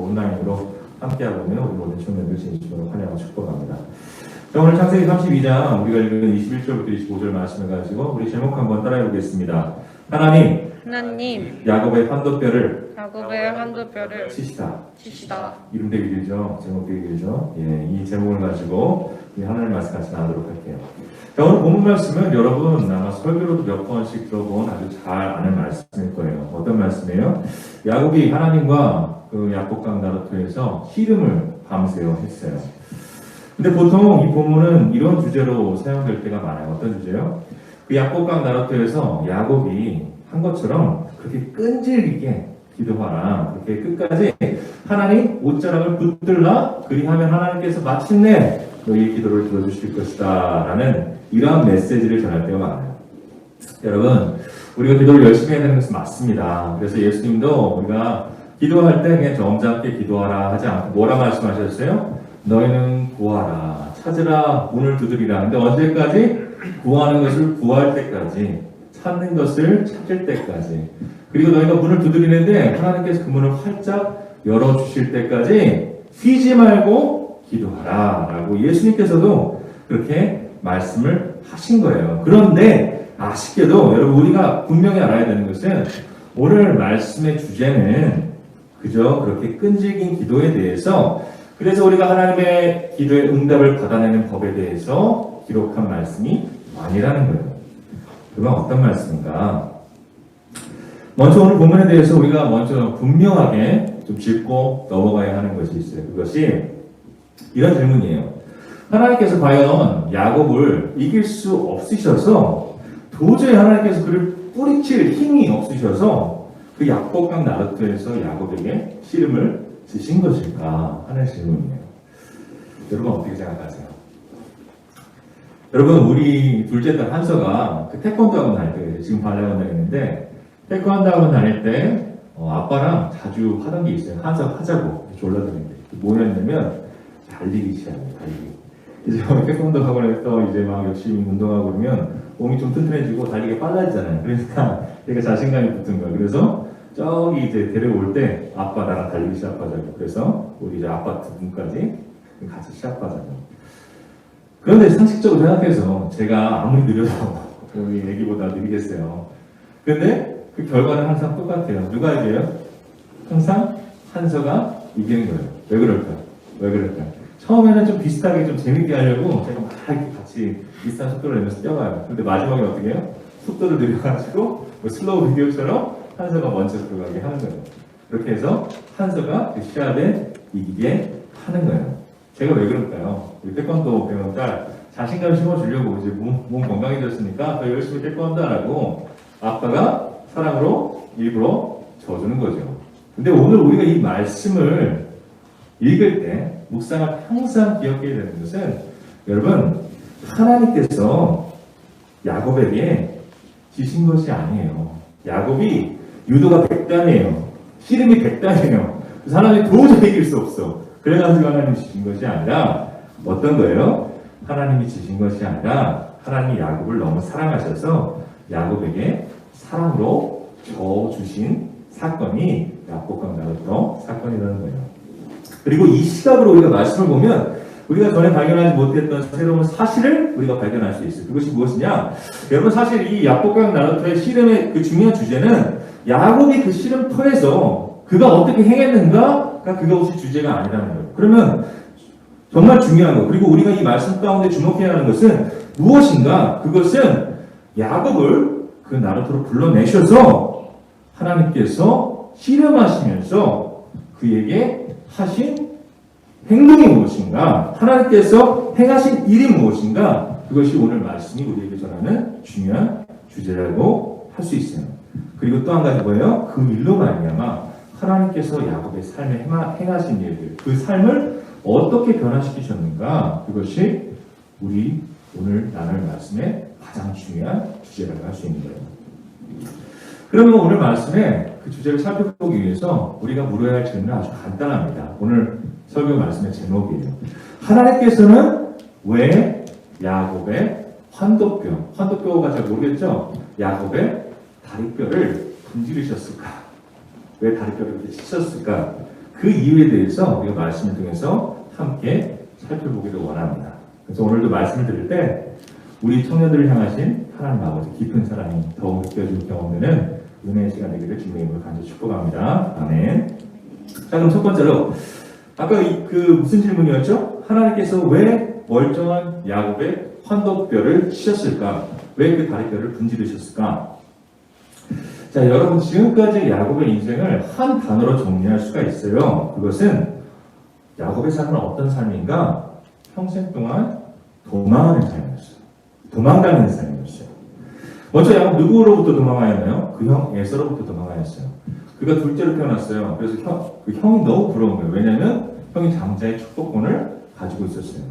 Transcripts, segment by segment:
온라인으로 함께하고 있는 우리 모든 청년들 진심으로 환영하고 축복합니다. 자, 오늘 창세기 32장 우리가 읽은 21절부터 25절 말씀을 가지고 우리 제목 한번 따라해 보겠습니다. 하나님 야곱의 한도뼈를 치시다. 이름 되게 길죠? 제목 되게 길죠? 예, 이 제목을 가지고 하나님 말씀 같이 나누도록 할게요. 자, 오늘 본문 말씀은 여러분 아마 설교로도 몇 번씩 들어본 아주 잘 아는 말씀일 거예요. 어떤 말씀이에요? 야곱이 하나님과 그 야복강 나루토에서 씨름을 밤새워 했어요. 근데 보통 이 본문은 이런 주제로 사용될 때가 많아요. 어떤 주제요? 그 야복강 나루토에서 야곱이 한 것처럼 그렇게 끈질기게 기도하라. 그렇게 끝까지 하나님 옷자락을 붙들라. 그리하면 하나님께서 마침내 너희의 기도를 들어주실 것이다. 라는 이러한 메시지를 전할 때가 많아요. 여러분, 우리가 기도를 열심히 해야 되는 것은 맞습니다. 그래서 예수님도 우리가 기도할 때 그냥 점잖게 기도하라 하지 않고 뭐라 말씀하셨어요? 너희는 구하라. 찾으라. 문을 두드리라. 근데 언제까지? 구하는 것을 구할 때까지. 찾는 것을 찾을 때까지. 그리고 너희가 문을 두드리는데 하나님께서 그 문을 활짝 열어주실 때까지 쉬지 말고 기도하라 라고 예수님께서도 그렇게 말씀을 하신 거예요. 그런데 아쉽게도 여러분 우리가 분명히 알아야 되는 것은 오늘 말씀의 주제는 그저 그렇게 끈질긴 기도에 대해서 그래서 우리가 하나님의 기도의 응답을 받아내는 법에 대해서 기록한 말씀이 아니라는 거예요. 그건 어떤 말씀인가? 먼저 오늘 본문에 대해서 우리가 먼저 분명하게 좀 짚고 넘어가야 하는 것이 있어요. 그것이 이런 질문이에요. 하나님께서 과연 야곱을 이길 수 없으셔서 도저히 하나님께서 그를 뿌리칠 힘이 없으셔서 그 야복강 나루토에서 야곱에게 씨름을 지신 것일까 하는 질문이에요. 여러분 어떻게 생각하세요? 여러분 우리 둘째 딸 한서가 그 태권도 학원 다닐 때 지금 발레학원 다니는데 태권도 학원 다닐 때 아빠랑 자주 하던 게 있어요. 한서 하자고 졸라다니는데 뭐였냐면 달리기 시합이에요. 달리기. 이제 태권도 학원에서 이제 막 열심히 운동하고 그러면 몸이 좀 튼튼해지고 달리기가 빨라지잖아요. 그러니까 얘가 자신감이 붙은 거예요. 그래서 저기 이제 데려올 때 아빠 나랑 달리기 시합하자고. 그래서 우리 이제 아파트 문까지 같이 시합하자고. 그런데 상식적으로 생각해서 제가 아무리 느려도 우리 애기보다 느리겠어요. 근데 그 결과는 항상 똑같아요. 누가 이겨요? 항상 한서가 이기는 거예요. 왜 그럴까요? 처음에는 좀 비슷하게 좀 재밌게 하려고 제가 막 이렇게 같이 비슷한 속도를 내면서 뛰어가요. 근데 마지막에 어떻게 해요? 속도를 늘려가지고 뭐 슬로우 비디오처럼 한서가 먼저 들어가게 하는 거예요. 그렇게 해서 한서가 그 시합에 이기게 하는 거예요. 제가 왜 그럴까요? 우리 태권도 배우는 딸 자신감 심어주려고 이제 몸 건강해졌으니까 더 열심히 태권도 하라고 아빠가 사랑으로 일부러 져주는 거죠. 근데 오늘 우리가 이 말씀을 읽을 때 묵상을 항상 기억해야 되는 것은 여러분 하나님께서 야곱에게 지신 것이 아니에요. 야곱이 유도가 100단이에요. 씨름이 100단이에요. 그래서 하나님이 도저히 이길 수 없어. 그래가지고 하나님이 지신 것이 아니라 어떤 거예요? 하나님이 지신 것이 아니라 하나님이 야곱을 너무 사랑하셔서 야곱에게 사랑으로 져주신 사건이 야복강 나루토 사건이라는 거예요. 그리고 이 시각으로 우리가 말씀을 보면 우리가 전에 발견하지 못했던 새로운 사실을 우리가 발견할 수 있어요. 그것이 무엇이냐? 여러분 사실 이 야복강 나루토의 씨름의 그 중요한 주제는 야곱이 그 씨름터에서 그가 어떻게 행했는가가 그것이 주제가 아니라는 거예요. 그러면 정말 중요한 거. 그리고 우리가 이 말씀 가운데 주목해야 하는 것은 무엇인가? 그것은 야곱을 그 나루토로 불러내셔서 하나님께서 씨름하시면서 그에게 하신 행동이 무엇인가? 하나님께서 행하신 일이 무엇인가? 그것이 오늘 말씀이 우리에게 전하는 중요한 주제라고 할 수 있어요. 그리고 또 한 가지 뭐예요? 그 일로 말미암아 하나님께서 야곱의 삶에 행하신 일들, 그 삶을 어떻게 변화시키셨는가? 그것이 우리 오늘 나눌 말씀의 가장 중요한 주제라고 할 수 있는 거예요. 그러면 오늘 말씀에 그 주제를 살펴보기 위해서 우리가 물어야 할 질문은 아주 간단합니다. 오늘 설교 말씀의 제목이에요. 하나님께서는 왜 야곱의 환도뼈가 잘 모르겠죠? 야곱의 다리뼈를 분지르셨을까? 왜 다리뼈를 이렇게 치셨을까? 그 이유에 대해서 우리가 말씀을 통해서 함께 살펴보기를 원합니다. 그래서 오늘도 말씀을 드릴 때 우리 청년들을 향하신 하나님 아버지 깊은 사랑이 더욱 느껴지는 경험되는 은혜의 시간 되기를 주님의 이름으로 간절히 축복합니다. 아멘. 자, 그럼 첫 번째로 아까 무슨 질문이었죠? 하나님께서 왜 멀쩡한 야곱의 환도뼈를 치셨을까? 왜 그 다리뼈를 분지르셨을까? 자, 여러분 지금까지 야곱의 인생을 한 단어로 정리할 수가 있어요. 그것은 야곱의 삶은 어떤 삶인가? 평생 동안 도망하는 삶이었어요. 도망다니는 삶이었어요. 먼저 야곱 누구로부터 도망하였나요? 그 형 에서로부터 도망하였어요. 그가 둘째로 태어났어요. 그래서 형이 너무 부러운 거예요. 왜냐하면 형이 장자의 축복권을 가지고 있었어요.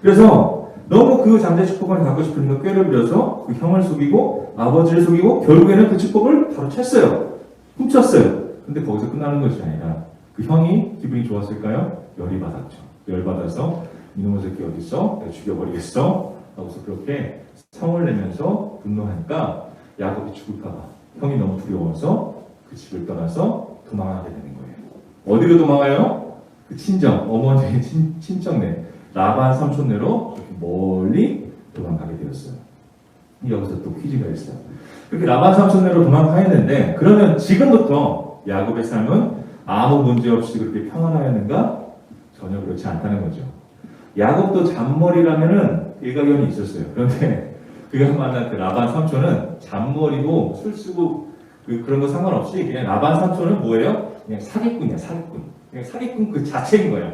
그래서 너무 그 장자의 축복권을 갖고 싶으니까 꾀를 부려서 그 형을 속이고 아버지를 속이고 결국에는 그 축복을 바로 챘어요. 훔쳤어요. 근데 거기서 끝나는 것이 아니라 그 형이 기분이 좋았을까요? 열이 받았죠. 열 받아서 이놈의 새끼 어딨어? 내가 죽여버리겠어? 하고서 그렇게 성을 내면서 분노하니까 야곱이 죽을까봐 형이 너무 두려워서 그 집을 떠나서 도망하게 되는 거예요. 어디로 도망가요? 그 친정, 어머니의 친정네, 라반 삼촌네로 이렇게 멀리 도망가게 되었어요. 여기서 또 퀴즈가 있어요. 그렇게 라반 삼촌네로 도망가했는데 그러면 지금부터 야곱의 삶은 아무 문제 없이 그렇게 평안하였는가? 전혀 그렇지 않다는 거죠. 야곱도 잔머리라면은 일가견이 있었어요. 그런데 그가 만난 그 라반 삼촌은 잔머리고 술 쓰고 그런 거 상관없이 그냥 라반 삼촌은 뭐예요? 그냥 사기꾼이야, 사기꾼. 그냥 사기꾼 그 자체인 거야.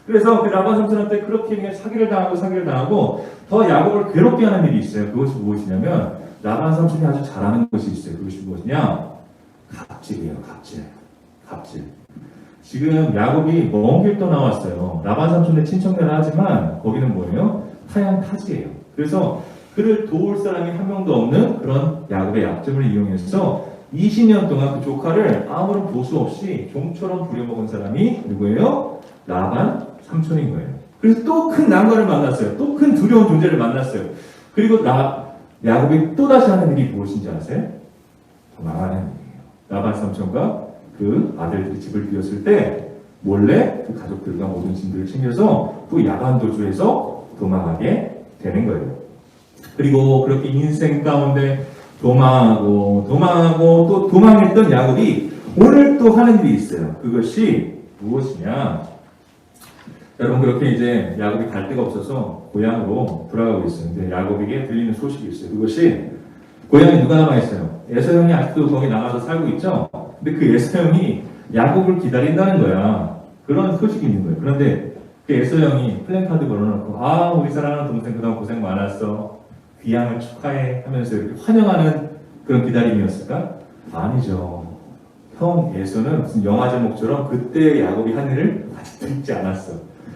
그래서 그 라반 삼촌한테 그렇게 그냥 사기를 당하고 더 야곱을 괴롭게 하는 일이 있어요. 그것이 무엇이냐면 라반 삼촌이 아주 잘하는 것이 있어요. 그것이 무엇이냐? 갑질이에요, 갑질. 지금 야곱이 먼 길 떠나왔어요. 라반 삼촌의 친척내라 하지만 거기는 뭐예요? 타양 타지예요. 그래서 그를 도울 사람이 한 명도 없는 그런 야곱의 약점을 이용해서 20년 동안 그 조카를 아무런 보수 없이 종처럼 부려먹은 사람이 누구예요? 라반 삼촌인 거예요. 그래서 또 큰 난관을 만났어요. 또 큰 두려운 존재를 만났어요. 그리고 야곱이 또다시 하는 일이 무엇인지 아세요? 도망하는 일이에요. 라반 삼촌과 그 아들들이 집을 비웠을 때 몰래 그 가족들과 모든 짐들을 챙겨서 또 야간 도주해서 도망하게 되는 거예요. 그리고 그렇게 인생 가운데 도망하고 또 도망했던 야곱이 오늘 또 하는 일이 있어요. 그것이 무엇이냐? 여러분 그렇게 이제 야곱이 갈 데가 없어서 고향으로 돌아가고 있어요. 근데 야곱에게 들리는 소식이 있어요. 그것이 고향에 누가 남아있어요? 에서 형이 아직도 거기 나가서 살고 있죠? 근데 그 에서 형이 야곱을 기다린다는 거야. 그런 소식이 있는 거예요. 그런데 그 에서 형이 플랜카드 걸어놓고 우리 사랑하는 동생 그동안 고생 많았어. 귀향을 축하해 하면서 이렇게 환영하는 그런 기다림이었을까? 아니죠. 형 에서는 무슨 영화 제목처럼 그때 야곱이 한 일을 아직도 잊지 않았어.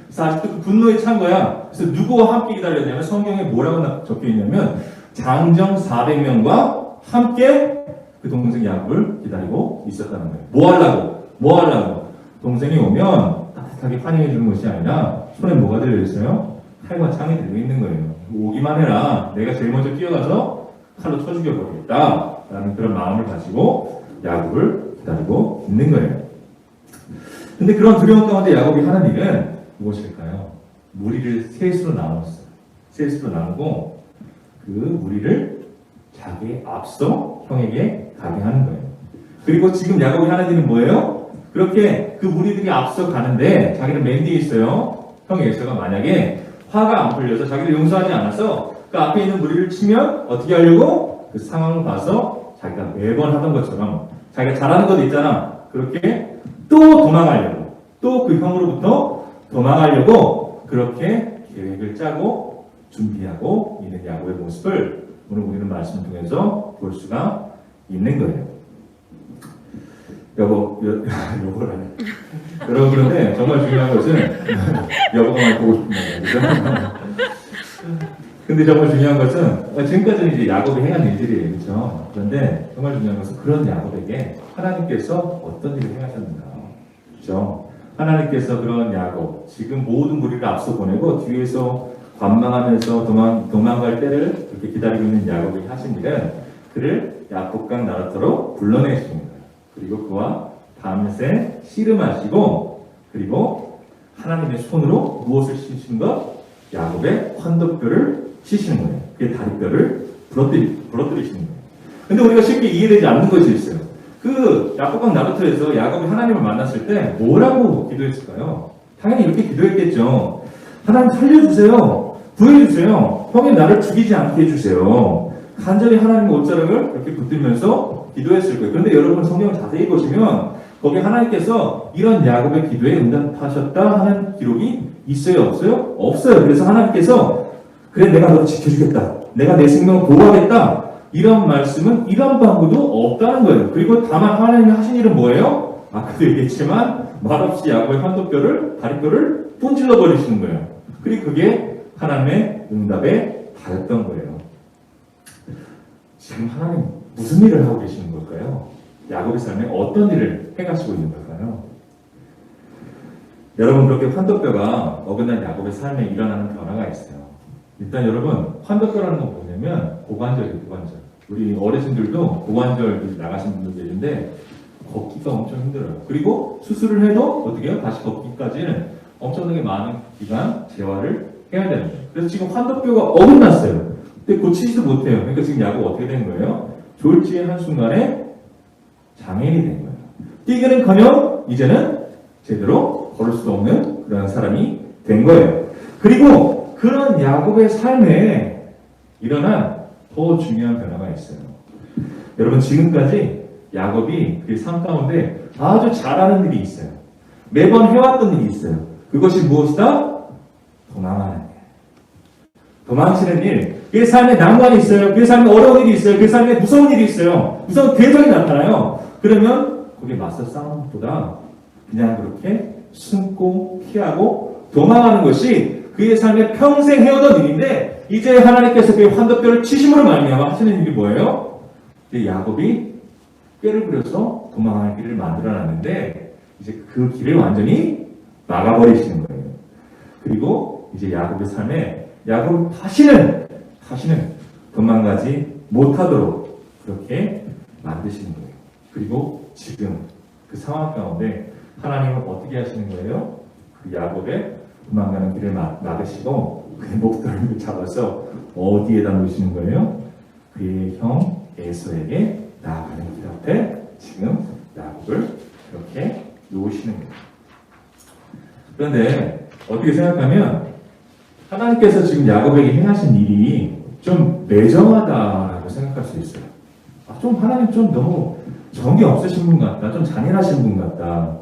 그래서 아직도 그 분노에 찬 거야. 그래서 누구와 함께 기다렸냐면 성경에 뭐라고 적혀 있냐면 장정 400명과 함께 그 동생 야곱을 기다리고 있었다는 거예요. 뭐 하려고? 동생이 오면 따뜻하게 환영해 주는 것이 아니라 손에 뭐가 들려있어요? 칼과 창이 들고 있는 거예요. 오기만 해라. 내가 제일 먼저 뛰어가서 칼로 쳐 죽여버리겠다. 라는 그런 마음을 가지고 야곱을 기다리고 있는 거예요. 근데 그런 두려움 가운데 야곱이 하는 일은 무엇일까요? 무리를 셋으로 나눴어요. 셋으로 나누고 그 무리를 자기의 앞서 형에게 가게 하는 거예요. 그리고 지금 야곱이 하는 일은 뭐예요? 그렇게 그 무리들이 앞서 가는데 자기는 맨 뒤에 있어요. 형 에서가 만약에 화가 안 풀려서 자기를 용서하지 않아서 그 앞에 있는 무리를 치면 어떻게 하려고? 그 상황을 봐서 자기가 매번 하던 것처럼 자기가 잘하는 것도 있잖아. 그렇게 또 도망가려고, 또 그 형으로부터 도망가려고 그렇게 계획을 짜고 준비하고 있는 야곱의 모습을 오늘 우리는 말씀을 통해서 볼 수가 있는 거예요. 여보라네. 여러분, 그런데 정말 중요한 것은 여보가 말 보고 싶은 거예요. 그죠? 근데 정말 중요한 것은 지금까지는 이제 야곱이 행한 일들이에요. 그렇죠? 그런데 정말 중요한 것은 그런 야곱에게 하나님께서 어떤 일을 행하셨는가. 그렇죠? 하나님께서 그런 야곱, 지금 모든 무리를 앞서 보내고 뒤에서 관망하면서 도망갈 때를 그렇게 기다리고 있는 야곱이 하신 일은 그를 야복강 나라터로 불러내시는 거예요. 그리고 그와 밤새 씨름하시고 그리고 하나님의 손으로 무엇을 씻으신 것? 야곱의 환도뼈를 씻으시는 거예요. 그게 다리뼈를 부러뜨리시는 거예요. 근데 우리가 쉽게 이해되지 않는 것이 있어요. 그 야곱강 나루터에서 야곱이 하나님을 만났을 때 뭐라고 기도했을까요? 당연히 이렇게 기도했겠죠. 하나님 살려주세요. 구해주세요. 형이 나를 죽이지 않게 해주세요. 간절히 하나님의 옷자락을 이렇게 붙들면서 기도했을 거예요. 그런데 여러분 성경을 자세히 보시면 거기 하나님께서 이런 야곱의 기도에 응답하셨다 하는 기록이 있어요? 없어요? 없어요. 그래서 하나님께서 그래 내가 너를 지켜주겠다. 내가 내 생명을 보호하겠다. 이런 말씀은 이런 방구도 없다는 거예요. 그리고 다만 하나님이 하신 일은 뭐예요? 아까도 얘기했지만 말없이 야곱의 환도뼈를 다리뼈를 분질러 버리시는 거예요. 그리고 그게 하나님의 응답에 닿았던 거예요. 지금 하나님 무슨 일을 하고 계시는 걸까요? 야곱의 삶에 어떤 일을 행하시고 있는 걸까요? 여러분 그렇게 환도뼈가 어긋난 야곱의 삶에 일어나는 변화가 있어요. 일단 여러분 환도뼈라는 건 뭐냐면 고관절이에요. 고관절. 우리 어르신들도 고관절 나가신 분들 계신데 걷기가 엄청 힘들어요. 그리고 수술을 해도 어떻게 해요? 다시 걷기까지는 엄청나게 많은 기간 재활을 해야 되는 거예요. 그래서 지금 환도뼈가 어긋났어요. 근데 고치지도 못해요. 그러니까 지금 야곱 어떻게 된 거예요? 졸지의 한순간에 장애인이 된 거예요. 뛰기는커녕 이제는 제대로 걸을 수도 없는 그런 사람이 된 거예요. 그리고 그런 야곱의 삶에 일어난 더 중요한 변화가 있어요. 여러분 지금까지 야곱이 그 삶 가운데 아주 잘하는 일이 있어요. 매번 해왔던 일이 있어요. 그것이 무엇이다? 도망하는 일. 도망치는 일. 그의 삶에 난관이 있어요. 그의 삶에 어려운 일이 있어요. 그의 삶에 무서운 일이 있어요. 무서운 대적이 나타나요. 그러면 거기에 맞서 싸우는 것보다 그냥 그렇게 숨고 피하고 도망하는 것이 그의 삶에 평생 해오던 일인데 이제 하나님께서 그의 환도뼈를 치심으로 말미암아 하시는 일이 뭐예요? 야곱이 꾀를 부려서 도망할 길을 만들어놨는데 이제 그 길을 완전히 막아버리시는 거예요. 그리고 이제 야곱의 삶에 야곱은 다시는 도망가지 못하도록 그렇게 만드시는 거예요. 그리고 지금 그 상황 가운데 하나님은 어떻게 하시는 거예요? 그 야곱의 도망가는 길을 막으시고 그의 목덜미를 잡아서 어디에다 놓으시는 거예요? 그의 형 에서에게 나아가는 길 앞에 지금 야곱을 그렇게 놓으시는 거예요. 그런데 어떻게 생각하면 하나님께서 지금 야곱에게 행하신 일이 좀 매정하다라고 생각할 수 있어요. 좀 하나님 좀 너무 정이 없으신 분 같다. 좀 잔인하신 분 같다.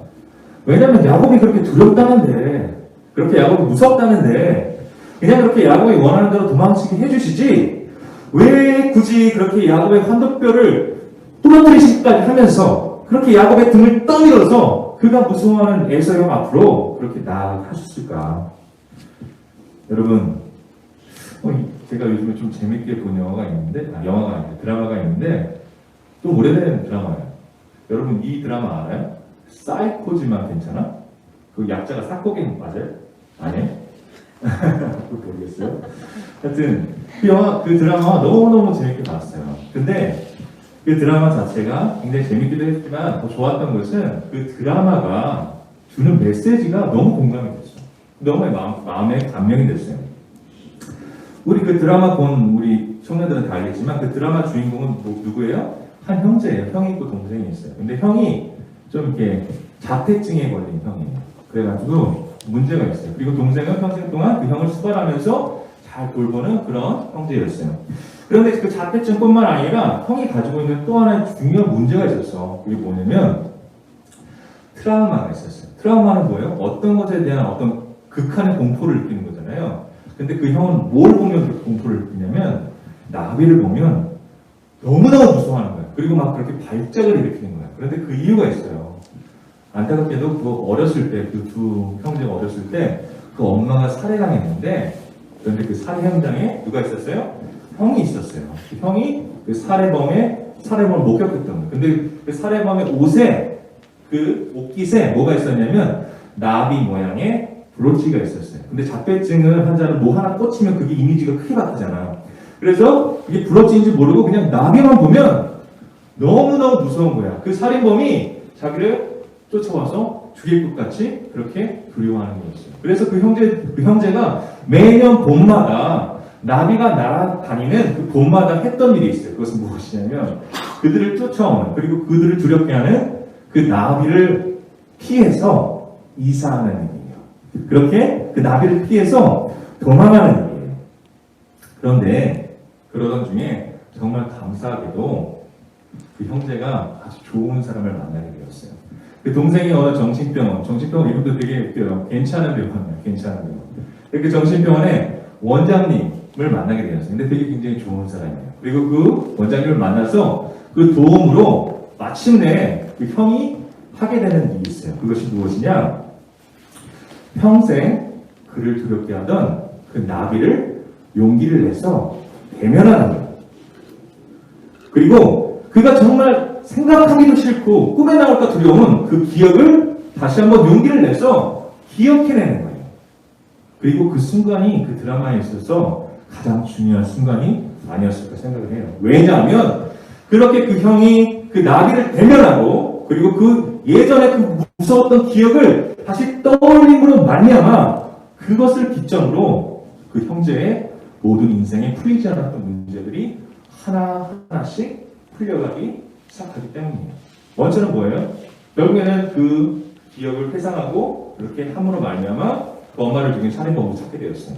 왜냐하면 야곱이 그렇게 두렵다는데 그렇게 야곱이 무섭다는데 그냥 그렇게 야곱이 원하는 대로 도망치게 해주시지 왜 굳이 그렇게 야곱의 환도뼈를 부러뜨리시기까지 하면서 그렇게 야곱의 등을 떠밀어서 그가 무서워하는 에서 형 앞으로 그렇게 나아가셨을까? 여러분 제가 요즘에 좀 재밌게 본 영화가 있는데 드라마가 있는데 좀 오래된 드라마예요. 여러분 이 드라마 알아요? 사이코지만 괜찮아? 그 약자가 사코갱 맞아요? 아니에요? 모르겠어요. 하여튼 그 드라마 너무너무 재밌게 봤어요. 근데 그 드라마 자체가 굉장히 재밌기도 했지만 더 좋았던 것은 그 드라마가 주는 메시지가 너무 공감이 됐어요. 너무 마음에 감명이 됐어요. 우리 그 드라마 본 우리 청년들은 다 알겠지만 그 드라마 주인공은 누구예요? 한 형제예요. 형이 있고 동생이 있어요. 근데 형이 좀 이렇게 자폐증에 걸린 형이에요. 그래가지고 문제가 있어요. 그리고 동생은 평생 동안 그 형을 수발하면서 잘 돌보는 그런 형제였어요. 그런데 그 자폐증뿐만 아니라 형이 가지고 있는 또 하나의 중요한 문제가 있었어. 그게 뭐냐면 트라우마가 있었어요. 트라우마는 뭐예요? 어떤 것에 대한 어떤 극한의 공포를 느끼는 거잖아요. 근데 그 형은 뭘 보면 그렇게 공포를 느끼냐면 나비를 보면 너무너무 무서워하는 거예요. 그리고 막 그렇게 발작을 일으키는 거예요. 그런데 그 이유가 있어요. 안타깝게도 그 어렸을 때, 그 두 형제가 어렸을 때 그 엄마가 살해당했는데 그런데 그 살해 현장에 누가 있었어요? 형이 있었어요. 그 형이 그 살해범을 목격했던 거예요. 근데 그 살해범의 옷에 그 옷깃에 뭐가 있었냐면 나비 모양의 브로치가 있었어요. 근데 자폐증을 환자는 뭐 하나 꽂히면 그게 이미지가 크게 바뀌잖아요. 그래서 이게 브로치인지 모르고 그냥 나비만 보면 너무너무 무서운 거야. 그 살인범이 자기를 쫓아와서 죽일 것 같이 그렇게 두려워하는 거였어요. 그래서 그 형제가 매년 봄마다 나비가 날아다니는 그 봄마다 했던 일이 있어요. 그것은 무엇이냐면 그들을 쫓아오는, 그리고 그들을 두렵게 하는 그 나비를 피해서 이사하는 일이에요. 그렇게 그 나비를 피해서 도망하는 일이에요. 그런데 그러던 중에 정말 감사하게도 그 형제가 아주 좋은 사람을 만나게 되었어요. 그 동생이 어느 정신병원 이름도 되게 웃겨요. 괜찮은 병원이에요. 괜찮은 병원. 그 정신병원에 원장님을 만나게 되었어요. 근데 되게 굉장히 좋은 사람이에요. 그리고 그 원장님을 만나서 그 도움으로 마침내 그 형이 하게 되는 일이 있어요. 그것이 무엇이냐? 평생 그를 두렵게 하던 그 나비를 용기를 내서 대면하는 거예요. 그리고 그가 정말 생각하기도 싫고 꿈에 나올까 두려운 그 기억을 다시 한번 용기를 내서 기억해내는 거예요. 그리고 그 순간이 그 드라마에 있어서 가장 중요한 순간이 아니었을까 생각을 해요. 왜냐하면 그렇게 그 형이 그 나비를 대면하고 그리고 그 예전에 그 무서웠던 기억을 다시 떠올림으로 말미암아 그것을 기점으로 그 형제의 모든 인생에 풀리지 않았던 문제들이 하나하나씩 풀려가기 시작하기 때문이에요. 원천은 뭐예요? 결국에는 그 기억을 회상하고 그렇게 함으로 말미암아 그 엄마를 죽인 살인범을 찾게 되었어요.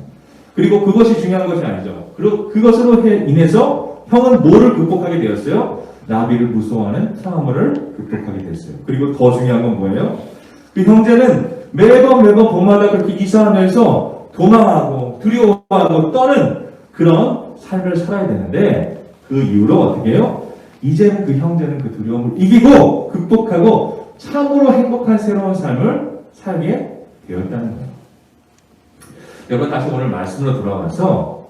그리고 그것이 중요한 것이 아니죠. 그리고 그것으로 인해서 형은 뭐를 극복하게 되었어요? 나비를 무서워하는 트라우마를 극복하게 됐어요. 그리고 더 중요한 건 뭐예요? 그 형제는 매번 봄마다 그렇게 이사하면서 도망하고 두려워하고 떠는 그런 삶을 살아야 되는데 그 이후로 어떻게 해요? 이제는 그 형제는 그 두려움을 이기고 극복하고 참으로 행복한 새로운 삶을 살게 되었다는 거예요. 여러분 다시 오늘 말씀으로 돌아와서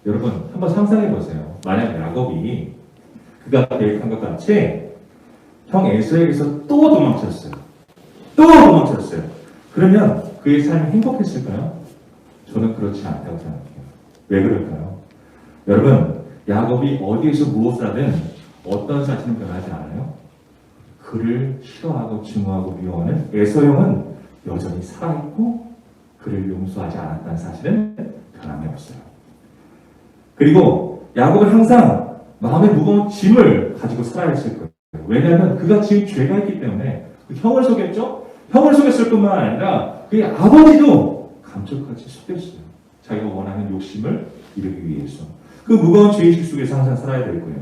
여러분 한번 상상해 보세요. 만약 야곱이 그가 계획한 것 같이 형 에서에게서 또 도망쳤어요. 그러면 그의 삶이 행복했을까요? 저는 그렇지 않다고 생각해요. 왜 그럴까요? 여러분 야곱이 어디에서 무엇을 하든 어떤 사실은 변하지 않아요. 그를 싫어하고 증오하고 미워하는 에서 형은 여전히 살아있고 그를 용서하지 않았다는 사실은 변함이 없어요. 그리고 야곱은 항상 마음에 무거운 짐을 가지고 살아야 했을 거예요. 왜냐하면 그가 지은 죄가 있기 때문에 그 형을 속였죠? 형을 속였을 뿐만 아니라 그의 아버지도 감쪽같이 속였어요. 자기가 원하는 욕심을 이루기 위해서. 그 무거운 죄의식 속에서 항상 살아야 될 거예요.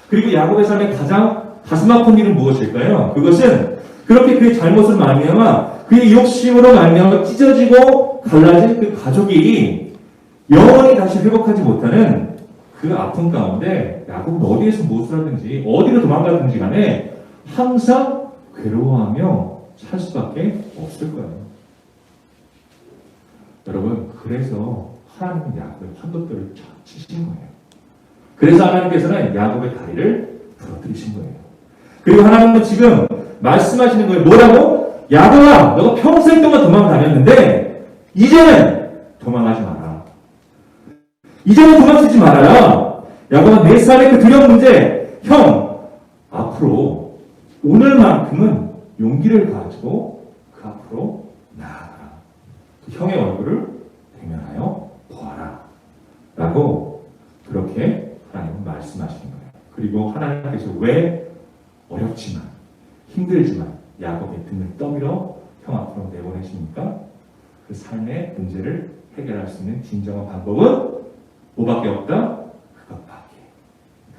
그리고 야곱의 삶에 가장 가슴 아픈 일은 무엇일까요? 그것은 그렇게 그의 잘못을 말미암아 그의 욕심으로 말미암아 찢어지고 갈라진 그 가족이 영원히 다시 회복하지 못하는 그 아픔 가운데 야곱은 어디에서 무엇을 하든지 어디로 도망가든지 간에 항상 괴로워하며 살 수밖에 없을 거예요. 여러분 그래서 하나님은 야곱의 환도뼈를 치신 거예요. 그래서 하나님께서는 야곱의 다리를 부러뜨리신 거예요. 그리고 하나님은 지금 말씀하시는 거예요. 뭐라고? 야곱아, 너가 평생 동안 도망다녔는데 이제는 도망하지 마라. 이제는 도망치지 말아라. 야곱아, 내 삶의 그 두려운 문제, 형, 앞으로 오늘만큼은 용기를 가지고 그 앞으로 나아가라. 그 형의 얼굴을 대면하여 보아라. 라고 그렇게 하나님은 말씀하시는 거예요. 그리고 하나님께서 왜 어렵지만 힘들지만 야곱의 등을 떠밀어 형 앞으로 내보내십니까? 그 삶의 문제를 해결할 수 있는 진정한 방법은 뭐밖에 없다? 그것밖에.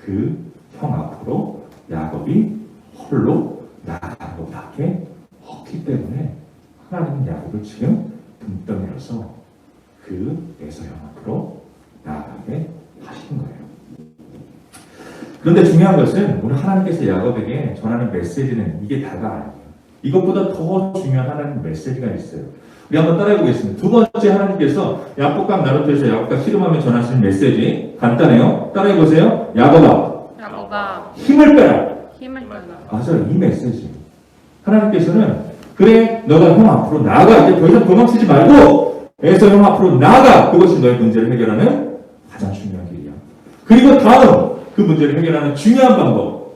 그 형 앞으로 야곱이 홀로 나아가는 것밖에 없기 때문에 하나님은 야곱을 지금 등 떠밀어서 그 에서 형 앞으로 나아가게 하신 거예요. 그런데 중요한 것은 오늘 하나님께서 야곱에게 전하는 메시지는 이게 다가 아니에요. 이것보다 더 중요한 하나님 메시지가 있어요. 우리 한번 따라해 보겠습니다. 두 번째 하나님께서 야복강 나루터에서 야곱과 씨름하며 전하시는 메시지 간단해요. 따라해 보세요. 야곱아 힘을 빼라. 맞아요. 이 메시지. 하나님께서는 그래 너가 형 앞으로 나아가. 이제 더 이상 도망치지 말고 에서 형 앞으로 나아가. 그것이 너의 문제를 해결하는 가장 중요한 길이야. 그리고 다음 그 문제를 해결하는 중요한 방법.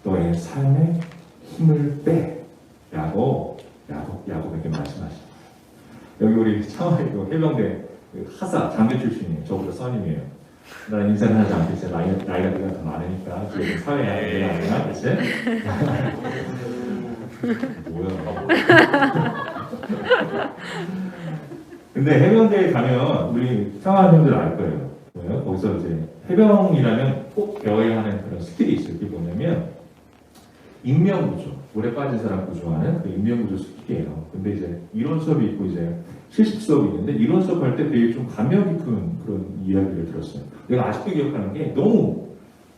너의 삶에 힘을 빼라고 야곱에게 말씀하시죠. 여기 우리 창화의 해병대 하사 장교 출신이에요. 저보다 선임이에요. 나는 인사를 하지 않겠지. 나이가 더 많으니까 지금 사회에 아니야, 그치? 뭐야? 근데 해병대에 가면 우리 상하님들 알 거예요. 뭐예요? 거기서 이제 해병이라면 꼭 배워야 하는 그런 스킬이 있어요. 그게 뭐냐면 인명구조, 물에 빠진 사람 구조하는 그 인명구조 스킬이에요. 근데 이제 이론 수업이 있고 이제 실습 수업이 있는데 이론 수업 할 때 되게 좀 감명 깊은 그런 이야기를 들었어요. 내가 아직도 기억하는 게 너무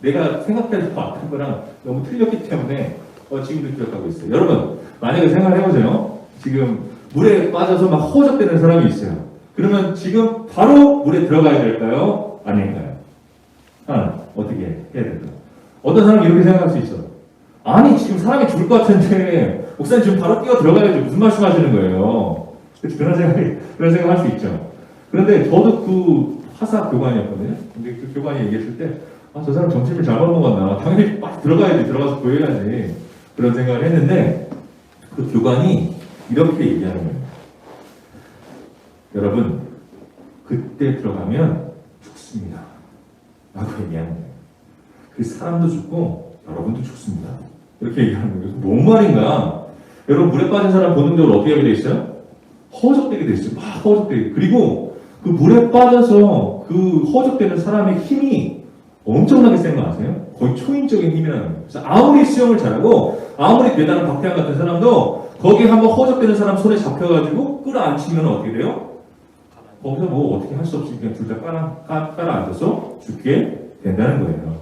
내가 생각해서 왔던 거랑 너무 틀렸기 때문에 지금도 기억하고 있어요. 여러분 만약에 생각해보세요. 지금 물에 빠져서 막 허우적대는 사람이 있어요. 그러면 지금 바로 물에 들어가야 될까요? 아닌가요? 어떻게 해야 될까요? 어떤 사람이 이렇게 생각할 수 있어요. 아니 지금 사람이 죽을 것 같은데 목사님 지금 바로 뛰어 들어가야지 무슨 말씀 하시는 거예요? 그런 생각 할 수 있죠. 그런데 저도 그 하사 교관이었거든요. 근데 그 교관이 얘기했을 때 저 사람 점심을 잘못 먹었나? 당연히 빨리 들어가야지. 들어가서 구해야지. 그런 생각을 했는데 그 교관이 이렇게 얘기하는 거예요. 여러분 그때 들어가면 죽습니다. 라고 얘기하는 거예요. 그 사람도 죽고 여러분도 죽습니다. 이렇게 얘기하는 거예요. 뭔 말인가? 여러분 물에 빠진 사람 본능적으로 어떻게 하게 돼 있어요? 허우적대게 돼 있어요. 막 허우적대게. 그리고 그 물에 빠져서 그 허우적대는 사람의 힘이 엄청나게 센 거 아세요? 거의 초인적인 힘이라는 거예요. 그래서 아무리 수영을 잘하고 아무리 대단한 박태환 같은 사람도 거기에 한번 허우적대는 사람 손에 잡혀가지고 끌어안치면 어떻게 돼요? 거기서 뭐 어떻게 할 수 없이 그냥 둘 다 깔아앉아서 죽게 된다는 거예요.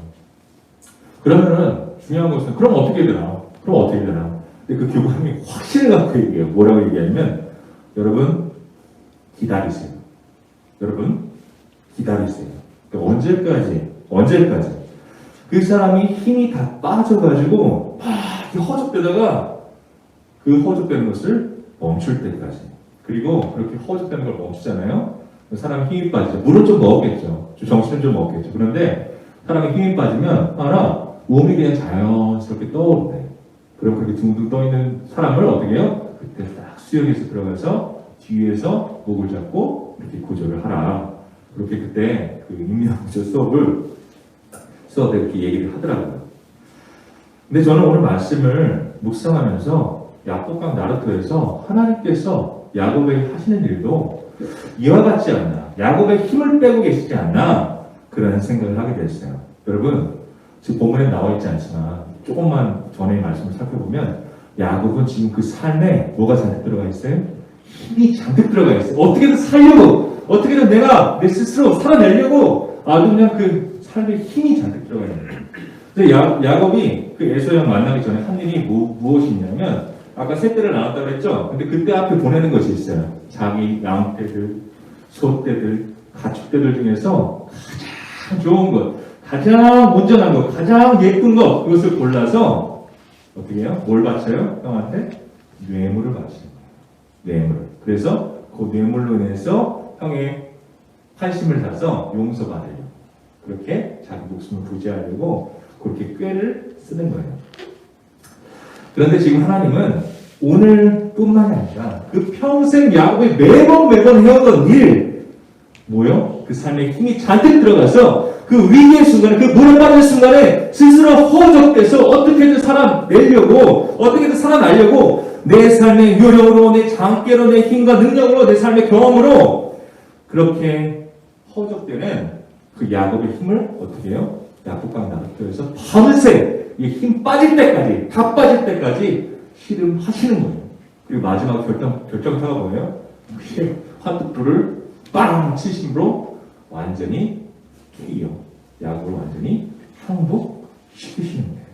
그러면은 중요한 것은 그럼 어떻게 되나? 근데 그 교관이 확신을 갖고 얘기해요. 뭐라고 얘기하냐면 여러분 기다리세요. 그러니까 언제까지 그 사람이 힘이 다 빠져가지고 막 허접되다가 그 허접되는 것을 멈출 때까지. 그리고 그렇게 허접되는 걸 멈추잖아요. 사람이 힘이 빠지죠. 물은 좀 먹었겠죠. 정신은 좀 먹었겠죠. 그런데 사람이 힘이 빠지면 몸이 그냥 자연스럽게 떠오르대. 그럼 그렇게 둥둥 떠있는 사람을 어떻게 해요? 그때 딱 수영해서 들어가서 뒤에서 목을 잡고 이렇게 구조를 하라. 그렇게 그때 그 인명구조 수업에 이렇게 얘기를 하더라고요. 근데 저는 오늘 말씀을 묵상하면서 야곱강 나루토에서 하나님께서 야곱에게 하시는 일도 이와 같지 않나, 야곱의 힘을 빼고 계시지 않나 그런 생각을 하게 됐어요. 여러분 지금 본문에 나와 있지 않지만 조금만 전에 말씀을 살펴보면 야곱은 지금 그 삶에 뭐가 잔뜩 들어가 있어요? 힘이 잔뜩 들어가 있어요. 어떻게든 살려고, 어떻게든 내가 내 스스로 살아내려고 아주 그냥 그 삶에 힘이 잔뜩 들어가 있는 거예요. 그래서 야곱이 그 에서형 만나기 전에 한 일이 무엇이냐면 아까 세 떼를 나눴다고 그랬죠? 근데 그때 앞에 보내는 것이 있어요. 자기 양떼들, 소떼들, 가축떼들 중에서 가장 좋은 것, 가장 온전한 것, 가장 예쁜 것, 그것을 골라서 어떻게 해요? 뭘 바쳐요? 형한테? 뇌물을 바치는 거예요. 뇌물. 그래서 그 뇌물로 인해서 형의 환심을 사서 용서받으려고. 그렇게 자기 목숨을 부지하려고 그렇게 꾀를 쓰는 거예요. 그런데 지금 하나님은 오늘뿐만이 아니라 그 평생 야곱이 매번 해오던 일, 뭐요? 그 삶에 힘이 잔뜩 들어가서 그 위기의 순간에, 그 물에 빠질 순간에 스스로 허우적대서 어떻게든 살아내려고, 어떻게든 살아나려고 내 삶의 요령으로, 내 장깨로, 내 힘과 능력으로, 내 삶의 경험으로 그렇게 허우적대는 그 야곱의 힘을 어떻게 해요? 야곱강 나루토에서 밤새 힘 빠질 때까지, 다 빠질 때까지 씨름하시는 거예요. 그리고 마지막 결정타가 뭐예요? 환뚝불을 빵 치심으로 완전히 KO, 야곱을 완전히 항복시키시는 거예요.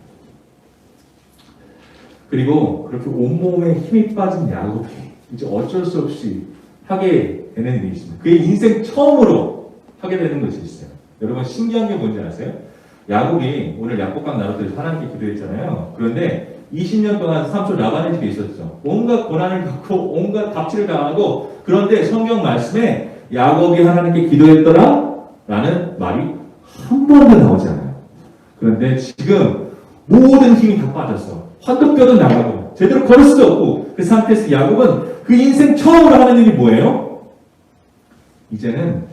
그리고 그렇게 온몸에 힘이 빠진 야곱이 이제 어쩔 수 없이 하게 되는 일이 있습니다. 그의 인생 처음으로 하게 되는 것이 있어요. 여러분 신기한 게 뭔지 아세요? 야곱이 오늘 야곱강 나루토에서 하나님께 기도했잖아요. 그런데 20년 동안 삼촌 라반의 집에 있었죠. 온갖 고난을 겪고 온갖 갑질을 당하고, 그런데 성경 말씀에 야곱이 하나님께 기도했더라 라는 말이 한 번도 나오지 않아요. 그런데 지금 모든 힘이 다 빠졌어. 환도뼈도 나가고 없고 제대로 걸을 수도 없고 그 상태에서 야곱은 그 인생 처음으로 하는 일이 뭐예요? 이제는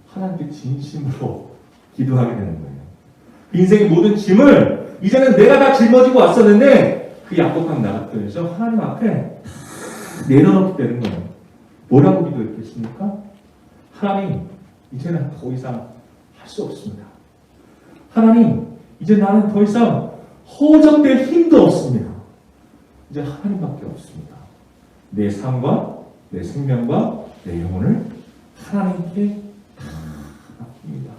하나님께 진심으로 기도하게 되는 거예요. 그 인생의 모든 짐을 이제는 내가 다 짊어지고 왔었는데 그 야곱한 나 같으면서 하나님 앞에 내려놓게 되는 거예요. 뭐라고 기도했겠습니까? 하나님, 이제는 더 이상 할 수 없습니다. 하나님, 이제 나는 더 이상 허접될 힘도 없습니다. 이제 하나님밖에 없습니다. 내 삶과 내 생명과 내 영혼을 하나님께 다 맡깁니다.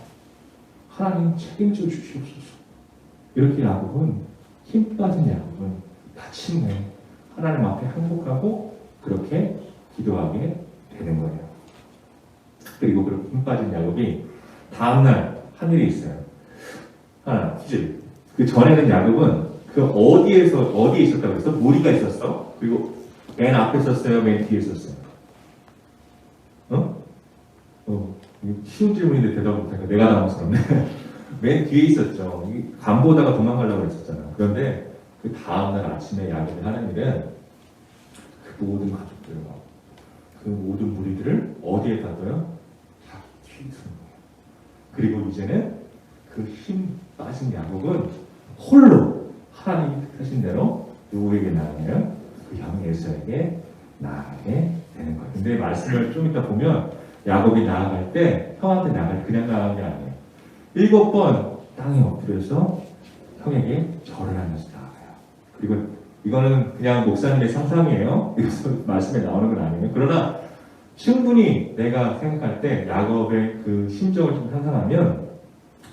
하나님 책임져 주시옵소서. 이렇게 야곱은 힘 빠진 야곱은 마침내 하나님 앞에 항복하고 그렇게 기도하게 되는 거예요. 그리고 그렇게 힘 빠진 야곱이 다음날 한 일이 있어요. 하나, 퀴즈. 그 전에는 야곱은 그 어디에 있었다고 그랬어? 무리가 있었어. 그리고 맨 앞에 있었어요? 맨 뒤에 있었어요? 쉬운 질문인데 대답 못하니까 내가 당황스럽네. 맨 뒤에 있었죠. 간 보다가 도망가려고 했었잖아. 그런데 그 다음날 아침에 야곱이 하는 일은 그 모든 가족들과 그 모든 무리들을 어디에 놔둬요? 다 뒤에 두는 거예요. 그리고 이제는 그 힘 빠진 야곱은 홀로 하나님이 뜻하신 대로 누구에게 나아가요? 그 형 에서에게 나아가게 되는 거예요. 근데 말씀을 좀 이따 보면 야곱이 나아갈 때 형한테 그냥 나아간 게 아니에요. 7번 땅에 엎드려서 형에게 절을 하면서 나아가요. 그리고 이거는 그냥 목사님의 상상이에요. 이것서 말씀에 나오는 건 아니에요. 그러나 충분히 내가 생각할 때 야곱의 그 심정을 좀 상상하면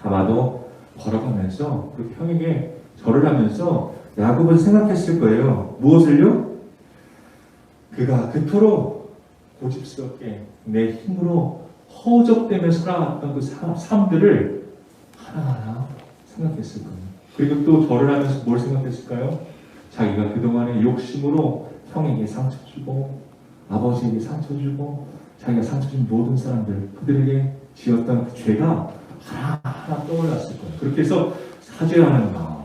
아마도 걸어가면서 그 형에게 절을 하면서 야곱은 생각했을 거예요. 무엇을요? 그가 그토록 고집스럽게 내 힘으로 허접되면서 살아왔던 그 삶들을 하나하나 생각했을 거예요. 그리고 또 절을 하면서 뭘 생각했을까요? 자기가 그동안의 욕심으로 형에게 상처 주고 아버지에게 상처 주고 자기가 상처 준 모든 사람들 그들에게 지었던 그 죄가 하나하나 떠올랐을 거예요. 그렇게 해서 사죄하는 마음으로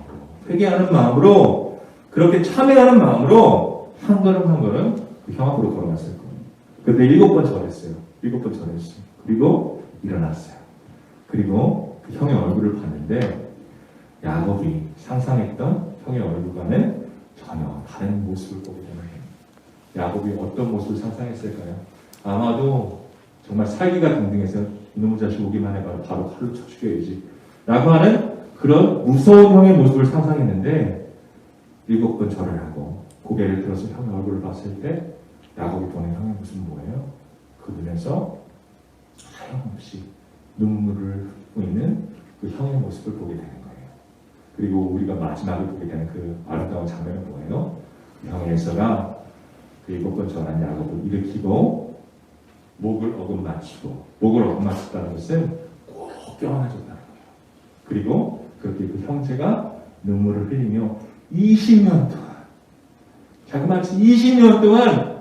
회개하는 마음으로 그렇게 참회하는 마음으로 한 걸음 한 걸음 그 형 앞으로 걸어갔을 거예요. 그런데 7번 절했어요. 7번 절했어요. 그리고 일어났어요. 그리고 그 형의 얼굴을 봤는데 야곱이 상상했던 형의 얼굴과는 전혀 다른 모습을 보게 되는 거예요. 야곱이 어떤 모습을 상상했을까요? 아마도 정말 살기가 등등해서 이놈의 자식 오기만 해봐라 바로 칼로 쳐 죽여야지 라고 하는 그런 무서운 형의 모습을 상상했는데 7번 절을 하고 고개를 들어서 형의 얼굴을 봤을 때 야곱이 보는 형의 모습은 뭐예요? 그 눈에서 하염없이 눈물을 흘리고 있는 그 형의 모습을 보게 되는 거예요. 그리고 우리가 마지막에 보게 되는 그 아름다운 장면은 뭐예요? 그 형의 에서가 그 7번 절한 야곱을 일으키고 목을 어긋맞추고 목을 어긋맞췄다는 것은 꼭 껴안아줬다는 거예요. 그리고 그렇게 그 형제가 눈물을 흘리며 20년 동안 자그마치 20년 동안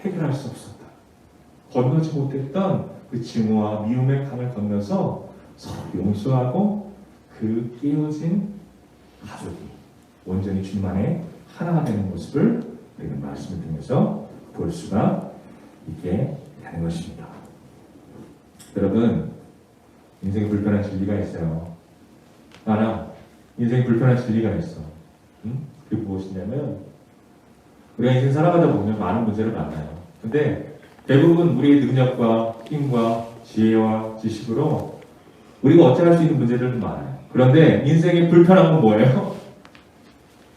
해결할 수 없었다. 건너지 못했던 그 증오와 미움의 강을 건너서 서로 용서하고 그 깨어진 가족이 온전히 주님 안에 하나가 되는 모습을 우리는 말씀을 통해서 볼 수가 있게 되는 것입니다. 여러분, 인생에 불편한 진리가 있어요. 나나 인생에 불편한 진리가 있어. 그게 무엇이냐면 우리가 인생 살아가다 보면 많은 문제를 만나요. 근데 대부분 우리의 능력과 힘과 지혜와 지식으로 우리가 어찌할 수 있는 문제들은 많아요. 그런데 인생의 불편한 건 뭐예요?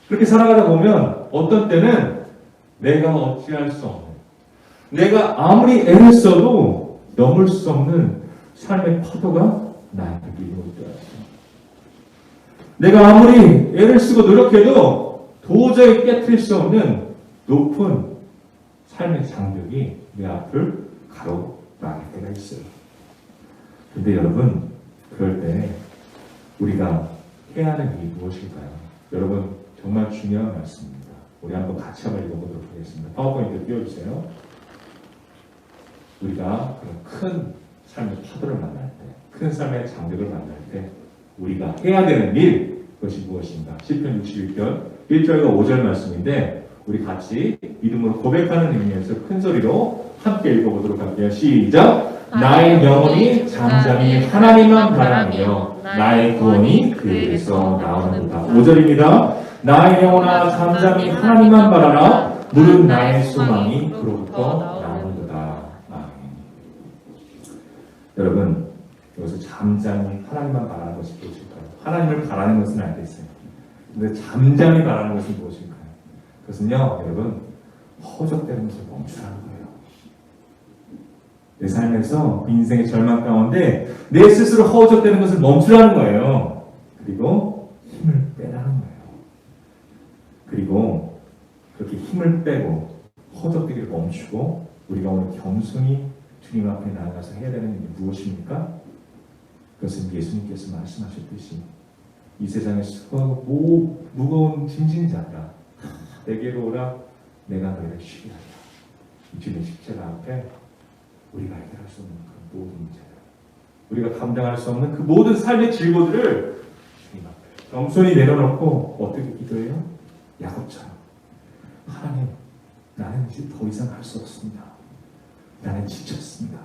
그렇게 살아가다 보면 어떤 때는 내가 어찌할 수 없는, 내가 아무리 애를 써도 넘을 수 없는 삶의 파도가 나에게 밀려올 때가 있어요. 내가 아무리 애를 쓰고 노력해도 도저히 깨트릴 수 없는 높은 삶의 장벽이 내 앞을 가로막을 때가 있어요. 근데 여러분, 그럴 때 우리가 해야 하는 일이 무엇일까요? 여러분, 정말 중요한 말씀입니다. 우리 한번 같이 한번 읽어보도록 하겠습니다. 파워포인트 띄워주세요. 우리가 큰 삶의 파도를 만날 때, 큰 삶의 장벽을 만날 때 우리가 해야 되는 일, 그것이 무엇인가? 시편 61편 1절과 5절 말씀인데 우리 같이 믿음으로 고백하는 의미에서 큰 소리로 함께 읽어보도록 할게요. 시작! 나의 영혼이 잠잠히 하나님만 바라며 나의 구원이 그에게서 나오는도다. 5절입니다. 나의 영혼아 잠잠히 하나님만 바라라. 무릇 나의 소망이 그로부터 나오는도다. 아멘. 여러분, 여기서 잠잠히 하나님만 바라는 것이 무엇일까요? 하나님을 바라는 것은 알겠어요. 근데 잠잠히 바라는 것은 무엇일까요? 그것은요, 여러분, 허적되는 것을 멈추라는 거예요. 내 삶에서 인생의 절망 가운데 내 스스로 허우적대는 것을 멈추라는 거예요. 그리고 힘을 빼라는 거예요. 그리고 그렇게 힘을 빼고 허우적대기를 멈추고 우리가 오늘 겸손히 주님 앞에 나아가서 해야 되는 일이 무엇입니까? 그것은 예수님께서 말씀하셨듯이 이 세상에 수고하고 무거운 짐진 자들아 내게로 오라 내가 너희를 쉬게 하리라. 이 주님의 십자가 앞에 우리가 해결할 수 없는 그 모든 문제들, 우리가 감당할 수 없는 그 모든 삶의 질고들을 주님 앞에 겸손히 내려놓고 어떻게 기도해요? 야곱처럼 하나님, 나는 이제 더 이상 할 수 없습니다. 나는 지쳤습니다.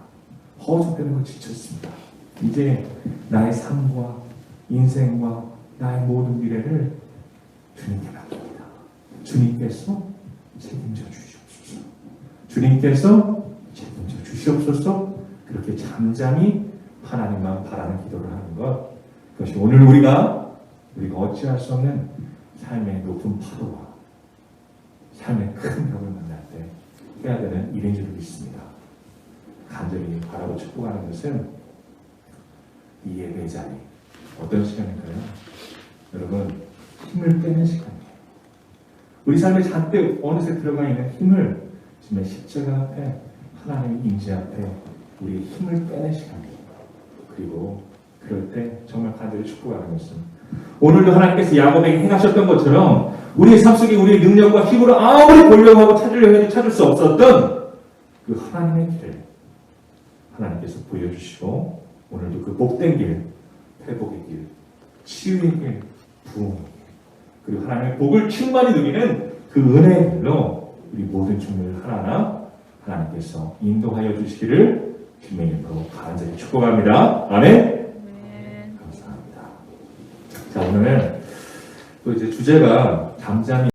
허우적대는 걸 지쳤습니다. 이제 나의 삶과 인생과 나의 모든 미래를 주님께 맡깁니다. 주님께서 책임져 주시옵소서. 주님께서 책임져 주시옵소서. 그렇게 잠잠히 하나님만 바라는 기도를 하는 것, 그것이 오늘 우리가 어찌할 수 없는 삶의 높은 파도와 삶의 큰 벽을 만날 때 해야 되는 일인 줄 믿습니다. 간절히 바라고 축복하는 것은 이 예배 자리, 어떤 시간인가요? 여러분, 힘을 빼는 시간이에요. 우리 삶의 잔뜩 어느새 들어가 있는 힘을 주님의 십자가 앞에, 하나님의 임재 앞에 우리의 힘을 빼는 시간이에요. 그리고 그럴 때 정말 간절히 축복하는 것은 오늘도 하나님께서 야곱에게 행하셨던 것처럼 우리의 삶 속에 우리의 능력과 힘으로 아무리 보려고 하고 찾으려고 해도 찾을 수 없었던 그 하나님의 길을 하나님께서 보여주시고 오늘도 그 복된 길, 회복의 길, 치유의 길, 부흥의 길, 그리고 하나님의 복을 충만히 누리는 그 은혜의 길로 우리 모든 종류를 하나하나 하나님께서 인도하여 주시기를 주님의 이름으로 간절히 축복합니다. 아멘. 감사합니다. 자, 오늘 또 이제 주제가 잠잠히